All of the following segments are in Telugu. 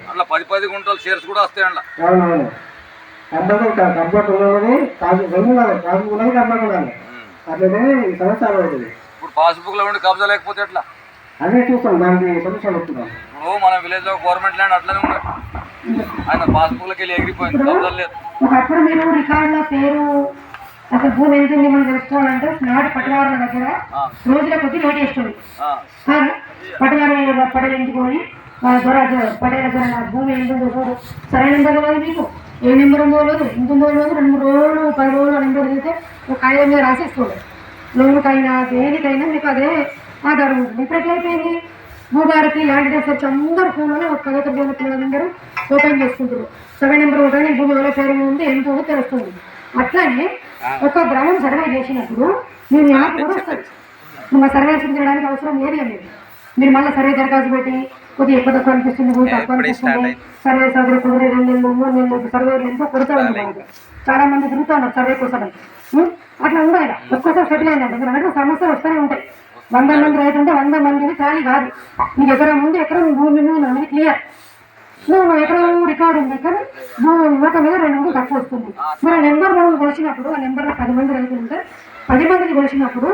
అట్లా 10 గుంటలు షేర్స్ కూడా వస్తాయి అట్లా. అవునవును. కంప్యూటర్ ఉన్నది కాదు, రెండు కాదు, కాదు ఉన్నది కంప్యూటర్ ఉండాలి. అట్లనే ఈ సమస్య అవుతుంది. ఇప్పుడు పాస్బుక్ లో ఉండి కబ్జా లేకపోతే ఎట్లా? అదే చూస్తాం, దానికి సొల్యూషన్ వస్తున్నాం. ఇప్పుడు మన విలేజ్ లో గవర్నమెంట్ ల్యాండ్ అట్లనే ఉన్నాయి, ఆయన పాస్బుక్ లకి వెళ్ళి ఎగిరిపోయింది, కబ్జాలు లేదు. ఒకప్పుడు మీరు రికార్డుల పేరు అసలు భూమి ఎంత ఉంది మనం తెలుసుకోవాలంటే నాటి పట్టవారుల దగ్గర రోజుల కొద్ది నోట్ చేస్తుంది. పట్టవారు పడేందుకు పోయి పడే దగ్గర నా భూమి ఎంత ఉందో చూడు, సరైన నెంబర్ లేదు మీకు, ఏ నెంబర్ ఉందో లేదు, ఇంత ఉందో లేదు, 2 రోజులు 10 రోజులు నెంబర్ తిరిగితే ఒక కాగితం మీద రాసేసుకోండి. లోనుకైనా దేనికైనా మీకు అదే ఆధారం ఉంటుంది. ఇప్పుడు ఎట్లయిపోయింది, భూభారతి ల్యాండ్ రీసెర్చ్ అందరూ ఫోన్లోనే ఒక 19 పిల్లలందరూ ఓపెన్ చేసుకుంటారు. 7 నెంబర్ ఓపెన్ భూమి ఎవరో పేరు ఉంది, ఎంత ఉందో తెలుస్తుంది. అట్లానే ఒక గ్రామం సర్వే చేసినప్పుడు మీరు యాప్ కూడా వస్తుంది. మా సర్వే చేయడానికి అవసరం లేదు అనేది, మీరు మళ్ళీ సర్వే దరఖాస్తు పెట్టి కొద్దిగా ఎక్కువ తక్కువ అనిపిస్తుంది, భూమి తక్కువ అనిపిస్తుంది, సర్వే సర్వే 2 నెలలు 3 నెలలు సర్వేలు ఎంతో కొడుతూ ఉంటుంది. చాలా మంది తిరుగుతూ ఉన్నారు సర్వే కోసం. అట్లా ఉండాలి. ఒక్కోసారి సెటిల్ అయిందంటే మీరు అన్నట్టు సమస్యలు వస్తూనే ఉంటాయి. 100 మంది రైతు ఉంటే 100 మందిని ఖాళీ కాదు. మీకు ఎకరం ముందు ఎకరం భూమి ఉన్నది క్లియర్, నువ్వు ఎకరం రికార్డు ఉంది కానీ భూమి ఒక మీద 2 మంది తక్కువ వస్తుంది. మరి నెంబర్ మనం కొలిచినప్పుడు ఆ నెంబర్లో 10 మంది రైతులు ఉంటే 10 మందిని కొలిచినప్పుడు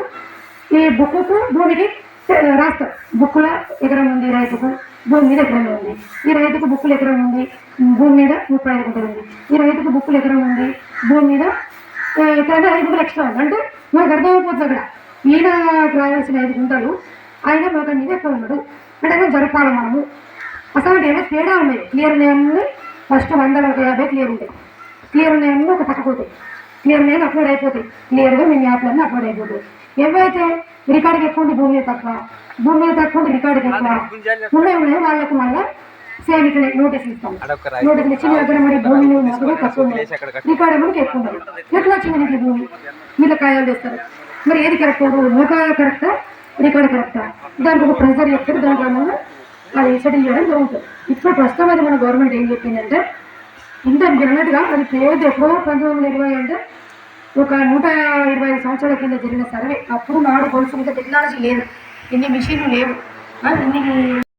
ఈ బుక్కు భూమికి రాస్తారు. బుక్కుల ఎకరం ఉంది రైతుకు, భూమి మీద ఎకరం ఉంది. ఈ రైతుకు బుక్కులు ఎకరం ఉంది, భూమి మీద 35 గుంటలు ఉంది. ఈ రైతుకు బుక్కులు ఎకరం ఉంది, భూమి మీద ఎకరం 5 గుంటలు ఎక్స్ట్రా ఉంది. అంటే మనకు అర్థమైపోతుంది అక్కడ ఈయన రాయాల్సిన 5 గుంటలు ఆయన ఒక మీద ఎక్కువ ఉన్నాడు అంటే జరపాలి మనము. అసలు ఏమో తేడా ఉన్నాయి. క్లియర్ ఉన్నాయన్నీ ఫస్ట్ 150 క్లియర్ ఉంటాయి, క్లియర్ ఉన్నాయన్నీ ఒక పట్టుకుంటాయి, క్లియర్ ఉన్నాయని అప్లోడ్ అయిపోతాయి, క్లియర్గా మీ యాప్లన్నీ అప్లోడ్ అయిపోతాయి. ఏవైతే రికార్డుకి ఎక్కువ ఉంది భూమి మీద తక్కువ, భూమి మీద తక్కువ ఉంది రికార్డుకి ఎక్కువ ఉన్నాయో వాళ్ళకు మళ్ళీ సేమ్ ఇక్కడ నోటీసులు ఇస్తాం. నోటీసులు ఇచ్చిన దగ్గర మరి భూమి మాత్రమే తక్కువ ఉంది, రికార్డు మనకి ఎక్కువ ఉంది. ఎట్లా వచ్చింది నీకు భూమి మీద కాయాలు చేస్తారు. మరి ఏది కరెక్ట్, మోకా కరెక్టా రికార్డు కరెక్టా, దానికి ఒక ప్రెజర్ చెప్తారు, దాంట్లో అది సెటిల్ చేయడం జరుగుతుంది. ఇప్పుడు ప్రస్తుతం అది మన గవర్నమెంట్ ఏం చెప్పిందంటే ఇంత అన్నట్టుగా అది పేరు ఎప్పుడో 1920 అంటే ఒక 125 సంవత్సరాల కింద జరిగిన సర్వే. అప్పుడు నాడు కొలుసు మీద టెక్నాలజీ లేదు, ఇన్ని మిషన్లు లేవు, ఇన్ని